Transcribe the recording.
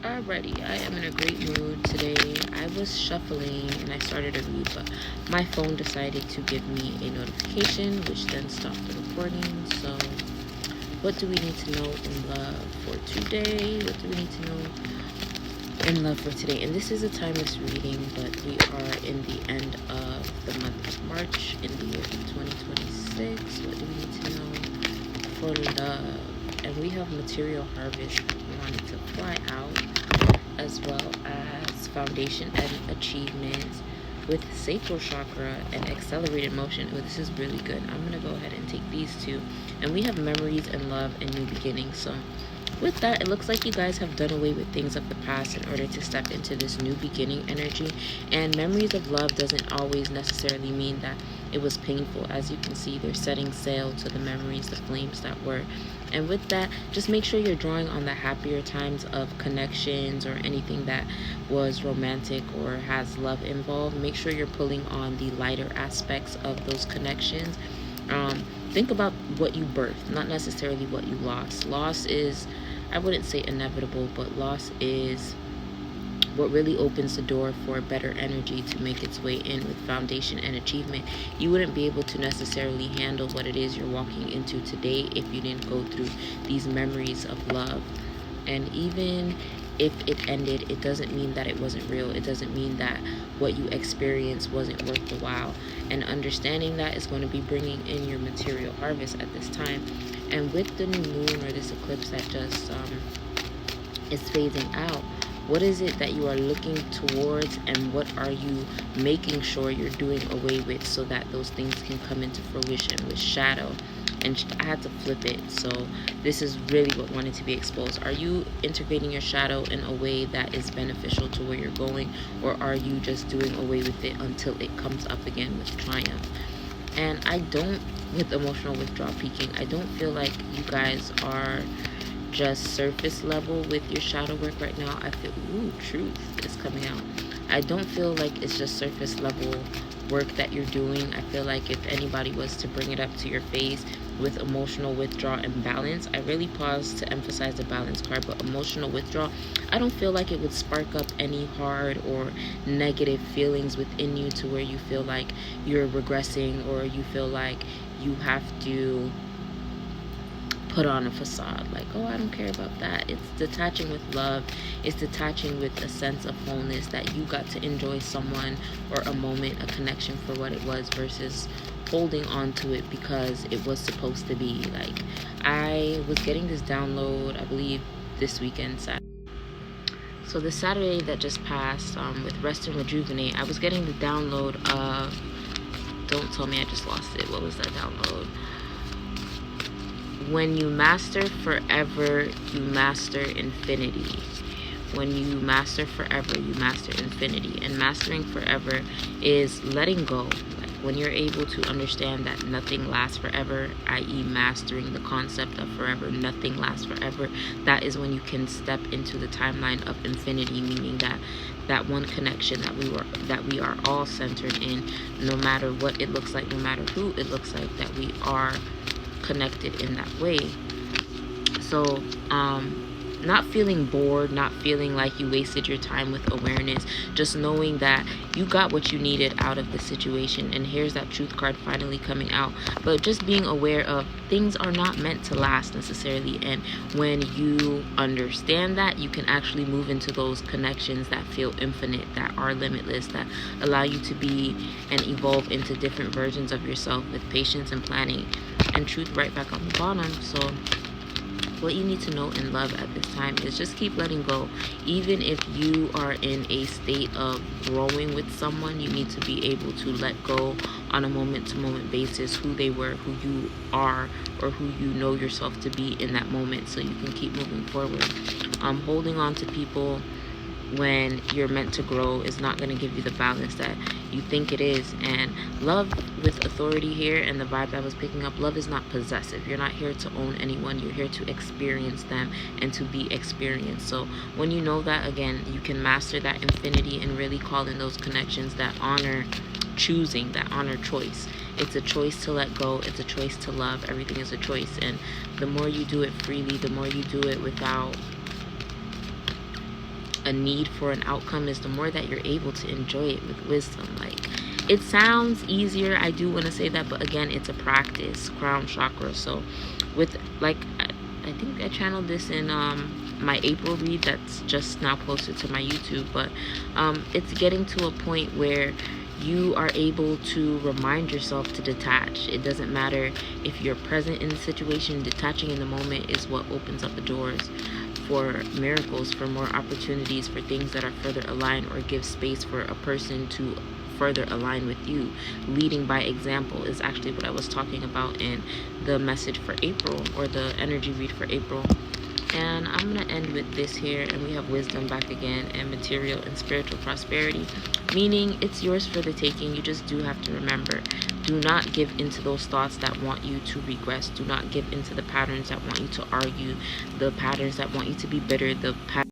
Alrighty, I am in a great mood today. I was shuffling and I started a read, but my phone decided to give me a notification, which then stopped the recording. So, what do we need to know in love for today? What do we need to know in love for today? And this is a timeless reading, but we are in the end of the month of March in the year 2026. What do we need to know for love? And we have material harvest wanting to fly out, as well as foundation and achievements with sacral chakra and accelerated motion. Oh, this is really good. I'm gonna go ahead and take these two. And we have memories and love and new beginnings. So with that, it looks like you guys have done away with things of the past in order to step into this new beginning energy. And memories of love doesn't always necessarily mean that it was painful. As you can see, they're setting sail to the memories, the flames that were. And with that, just make sure you're drawing on the happier times of connections or anything that was romantic or has love involved. Make sure you're pulling on the lighter aspects of those connections. Think about what you birthed, not necessarily what you lost. Loss is, I wouldn't say inevitable, but loss is what really opens the door for better energy to make its way in with foundation and achievement. You wouldn't be able to necessarily handle what it is you're walking into today if you didn't go through these memories of love. And even if it ended, it doesn't mean that it wasn't real. It doesn't mean that what you experienced wasn't worth the while. And understanding that is going to be bringing in your material harvest at this time. And with the new moon or this eclipse that just is phasing out, what is it that you are looking towards, and what are you making sure you're doing away with so that those things can come into fruition with shadow? And I had to flip it, so this is really what wanted to be exposed. Are you integrating your shadow in a way that is beneficial to where you're going, or are you just doing away with it until it comes up again with triumph? And I don't, with emotional withdrawal peaking, I don't feel like you guys are just surface level with your shadow work right now. I feel, truth is coming out. I don't feel like it's just surface level work that you're doing. I feel like if anybody was to bring it up to your face with emotional withdrawal and balance, I really pause to emphasize the balance card, but emotional withdrawal, I don't feel like it would spark up any hard or negative feelings within you to where you feel like you're regressing, or you feel like you have to put on a facade like, oh, I don't care about that. It's detaching with love. It's detaching with a sense of wholeness that you got to enjoy someone or a moment, a connection for what it was, versus holding on to it because it was supposed to be. Like, I was getting this download, I believe this weekend, Saturday. So the Saturday that just passed, with Rest and Rejuvenate, I was getting the download of, don't tell me I just lost it. What was that download? When you master forever, you master infinity. When you master forever, you master infinity. And mastering forever is letting go. Like when you're able to understand that nothing lasts forever, i.e. mastering the concept of forever, nothing lasts forever, that is when you can step into the timeline of infinity, meaning that one connection that we are all centered in, no matter what it looks like, no matter who it looks like, that we are connected in that way. So not feeling bored, not feeling like you wasted your time with awareness, just knowing that you got what you needed out of the situation. And here's that truth card finally coming out. But just being aware of things are not meant to last necessarily, and when you understand that, you can actually move into those connections that feel infinite, that are limitless, that allow you to be and evolve into different versions of yourself with patience and planning. And truth right back on the bottom. So what you need to know in love at this time is just keep letting go. Even if you are in a state of growing with someone, you need to be able to let go on a moment-to-moment basis who they were, who you are, or who you know yourself to be in that moment, so you can keep moving forward. Holding on to people when you're meant to grow is not going to give you the balance that you think it is. And love with authority here, and the vibe I was picking up, love is not possessive. You're not here to own anyone. You're here to experience them and to be experienced. So when you know that, again, you can master that infinity and really call in those connections that honor choosing, that honor choice. It's a choice to let go. It's a choice to love. Everything is a choice. And the more you do it freely, the more you do it without a need for an outcome is the more that you're able to enjoy it with wisdom. Like, it sounds easier, I do want to say that, but again, it's a practice. Crown chakra. So with, like, I think I channeled this in my April read that's just now posted to my YouTube, but it's getting to a point where you are able to remind yourself to detach. It doesn't matter if you're present in the situation. Detaching in the moment is what opens up the doors for miracles, for more opportunities, for things that are further aligned, or give space for a person to further align with you. Leading by example is actually what I was talking about in the message for April, or the energy read for April. And I'm going to end with this here, and we have wisdom back again, and material and spiritual prosperity, meaning it's yours for the taking. You just do have to remember, do not give into those thoughts that want you to regress. Do not give into the patterns that want you to argue, the patterns that want you to be bitter, the patterns